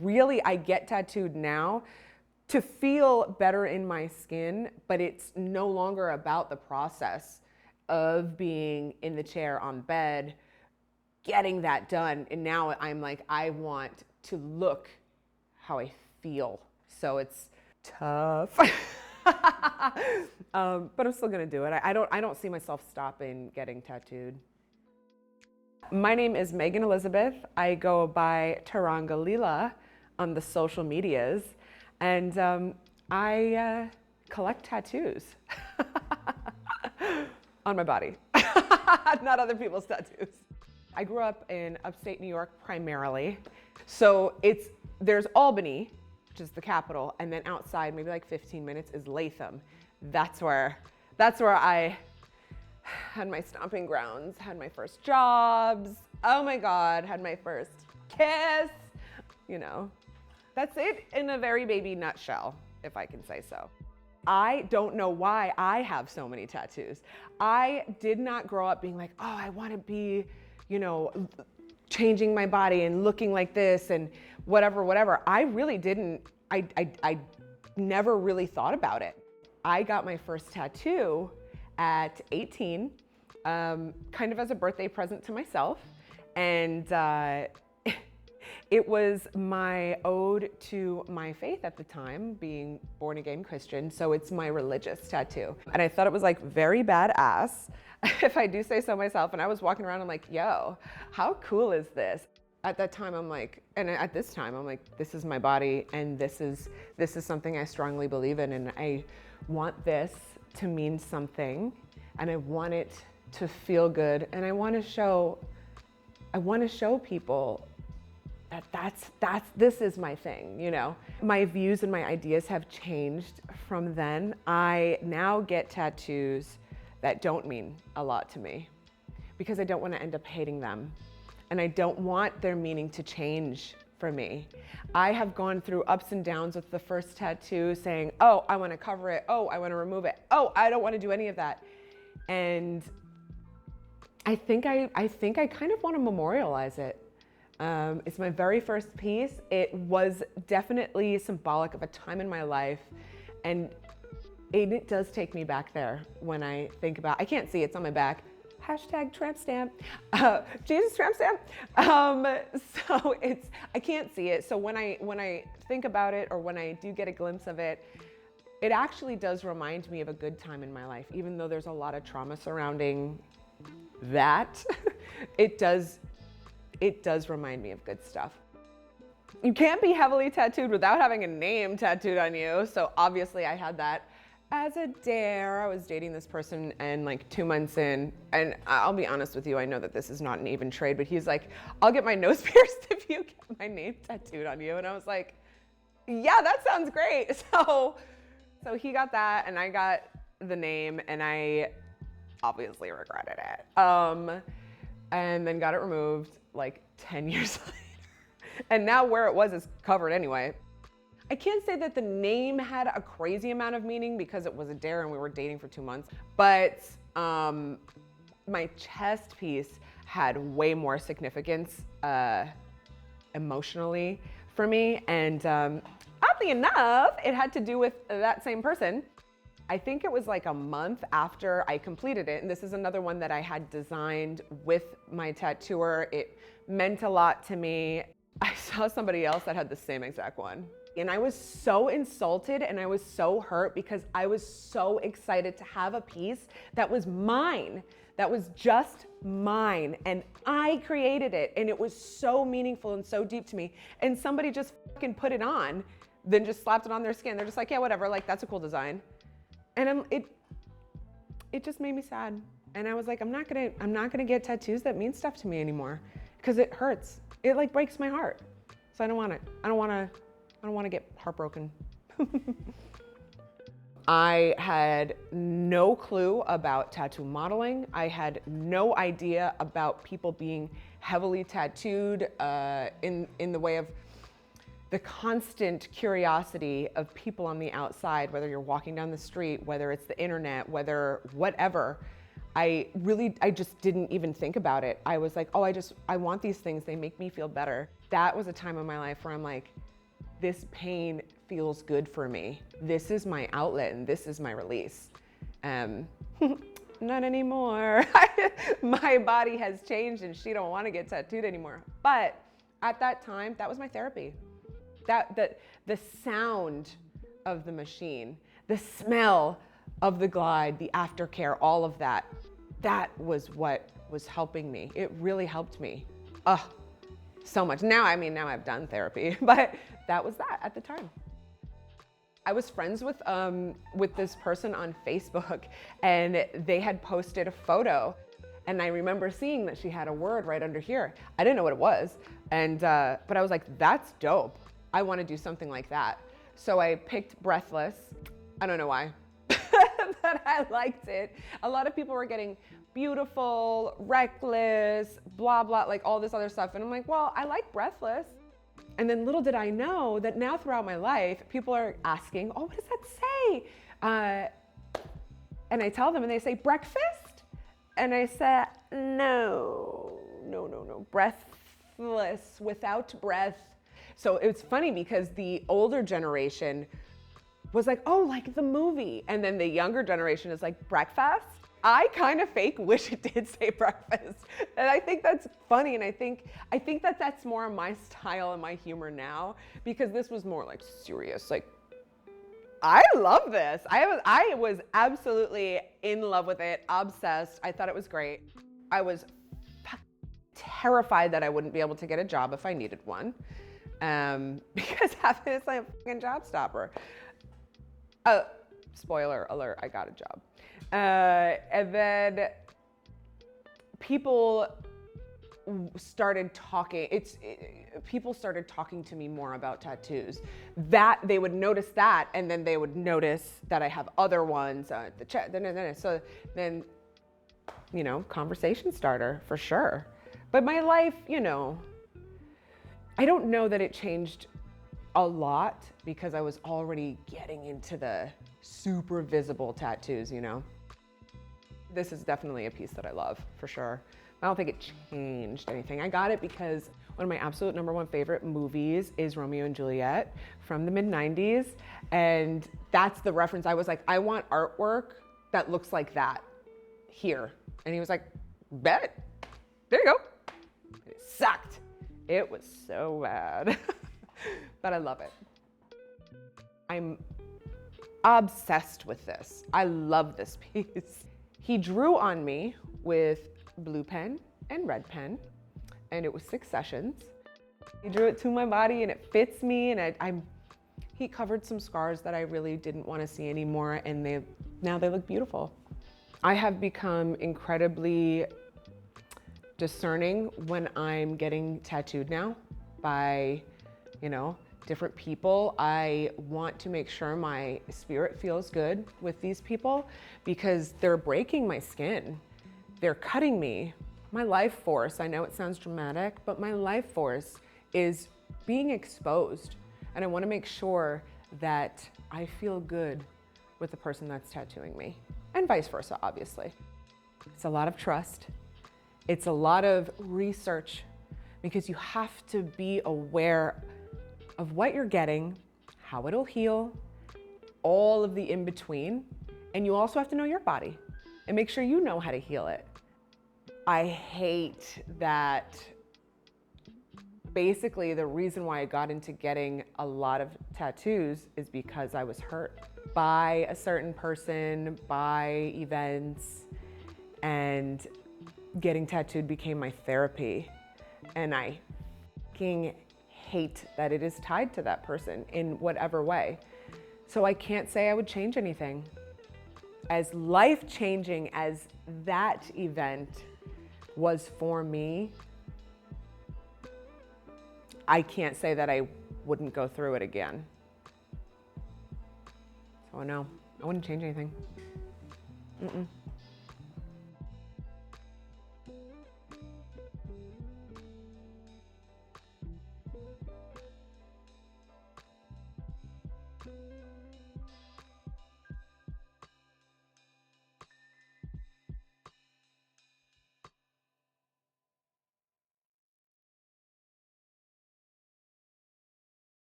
Really, I get tattooed now to feel better in my skin, but it's no longer about the process of being in the chair on bed, getting that done. And now I'm like, I want to look how I feel. So it's tough. But I'm still gonna do it. I don't see myself stopping getting tattooed. My name is Meghan Elizabeth. I go by Taranga Leela on the social medias, and I collect tattoos on my body, not other people's tattoos. I grew up in upstate New York primarily, so there's Albany, which is the capital, and then outside, maybe like 15 minutes, is Latham. That's where I had my stomping grounds, had my first jobs, oh my God, had my first kiss, you know. That's it in a very baby nutshell, if I can say so. I don't know why I have so many tattoos. I did not grow up being like, oh, I want to be, you know, changing my body and looking like this and whatever. I really didn't, I never really thought about it. I got my first tattoo at 18, kind of as a birthday present to myself. And it was my ode to my faith at the time, being born again Christian. So it's my religious tattoo. And I thought it was like very badass, if I do say so myself. And I was walking around, I'm like, yo, how cool is this? At that time, I'm like, and at this time, I'm like, this is my body, and this is something I strongly believe in, and I want this to mean something, and I want it to feel good, and I want to show people that this is my thing, you know. My views and my ideas have changed from then. I now get tattoos that don't mean a lot to me because I don't want to end up hating them. And I don't want their meaning to change for me. I have gone through ups and downs with the first tattoo saying, oh, I want to cover it. Oh, I want to remove it. Oh, I don't want to do any of that. And I think I kind of want to memorialize it. It's my very first piece. It was definitely symbolic of a time in my life. And it does take me back there when I think about, I can't see, it's on my back. Hashtag tramp stamp, Jesus tramp stamp. So I can't see it. So when I think about it, or when I do get a glimpse of it, it actually does remind me of a good time in my life. Even though there's a lot of trauma surrounding that, it does remind me of good stuff. You can't be heavily tattooed without having a name tattooed on you. So obviously I had that as a dare. I was dating this person, and like 2 months in, and I'll be honest with you, I know that this is not an even trade, but he's like, I'll get my nose pierced if you get my name tattooed on you. And I was like, yeah, that sounds great. So he got that, and I got the name, and I obviously regretted it. And then got it removed like 10 years later. And now where it was is covered anyway. I can't say that the name had a crazy amount of meaning because it was a dare and we were dating for 2 months, but my chest piece had way more significance emotionally for me. And oddly enough, it had to do with that same person. I think it was like a month after I completed it, and this is another one that I had designed with my tattooer. It meant a lot to me. I saw somebody else that had the same exact one. And I was so insulted and I was so hurt because I was so excited to have a piece that was mine, that was just mine. And I created it, and it was so meaningful and so deep to me. And somebody just fucking put it on, then just slapped it on their skin. They're just like, yeah, whatever, like that's a cool design. And it just made me sad. And I was like, I'm not gonna get tattoos that mean stuff to me anymore because it hurts. It like breaks my heart. So I don't want it. I don't want to get heartbroken. I had no clue about tattoo modeling. I had no idea about people being heavily tattooed in the way of the constant curiosity of people on the outside, whether you're walking down the street, whether it's the internet, whether whatever. I just didn't even think about it. I was like, oh, I want these things. They make me feel better. That was a time in my life where I'm like, this pain feels good for me. This is my outlet and this is my release. Not anymore. My body has changed and she don't want to get tattooed anymore. But at that time, that was my therapy. The sound of the machine, the smell of the glide, the aftercare, all of that was what was helping me. It really helped me. So much. Now I've done therapy, but that was that at the time. I was friends with this person on Facebook, and they had posted a photo, and I remember seeing that she had a word right under here. I didn't know what it was, and but I was like, that's dope. I want to do something like that. So I picked breathless. I don't know why, but I liked it. A lot of people were getting beautiful, reckless, blah, blah, like all this other stuff. And I'm like, well, I like breathless. And then little did I know that now throughout my life, people are asking, oh, what does that say? And I tell them and they say, breakfast? And I said, no, breathless, without breath. So it's funny because the older generation was like, oh, like the movie. And then the younger generation is like, breakfast? I kind of fake wish it did say breakfast. And I think that's funny. And I think that that's more my style and my humor now, because this was more like serious. Like, I love this. I was absolutely in love with it, obsessed. I thought it was great. I was terrified that I wouldn't be able to get a job if I needed one, because having this like a fucking job stopper. Spoiler alert, I got a job. And then people started talking. People started talking to me more about tattoos. That they would notice that, and then they would notice that I have other ones. The chat. So then, conversation starter for sure. But my life, I don't know that it changed a lot because I was already getting into the super visible tattoos, This is definitely a piece that I love, for sure. I don't think it changed anything. I got it because one of my absolute #1 favorite movies is Romeo and Juliet from the mid-90s. And that's the reference. I was like, I want artwork that looks like that here. And he was like, bet. There you go. It sucked. It was so bad. But I love it. I'm obsessed with this. I love this piece. He drew on me with blue pen and red pen, and it was 6 sessions. He drew it to my body and it fits me, and he covered some scars that I really didn't want to see anymore, and now they look beautiful. I have become incredibly discerning when I'm getting tattooed now by, different people. I want to make sure my spirit feels good with these people because they're breaking my skin. They're cutting me. My life force, I know it sounds dramatic, but my life force is being exposed. And I want to make sure that I feel good with the person that's tattooing me, and vice versa, obviously. It's a lot of trust. It's a lot of research because you have to be aware of what you're getting, how it'll heal, all of the in-between. And you also have to know your body and make sure you know how to heal it. I hate that basically the reason why I got into getting a lot of tattoos is because I was hurt by a certain person, by events, and getting tattooed became my therapy. And I fucking hate that it is tied to that person in whatever way. So I can't say I would change anything. As life-changing as that event was for me, I can't say that I wouldn't go through it again. So no, I wouldn't change anything.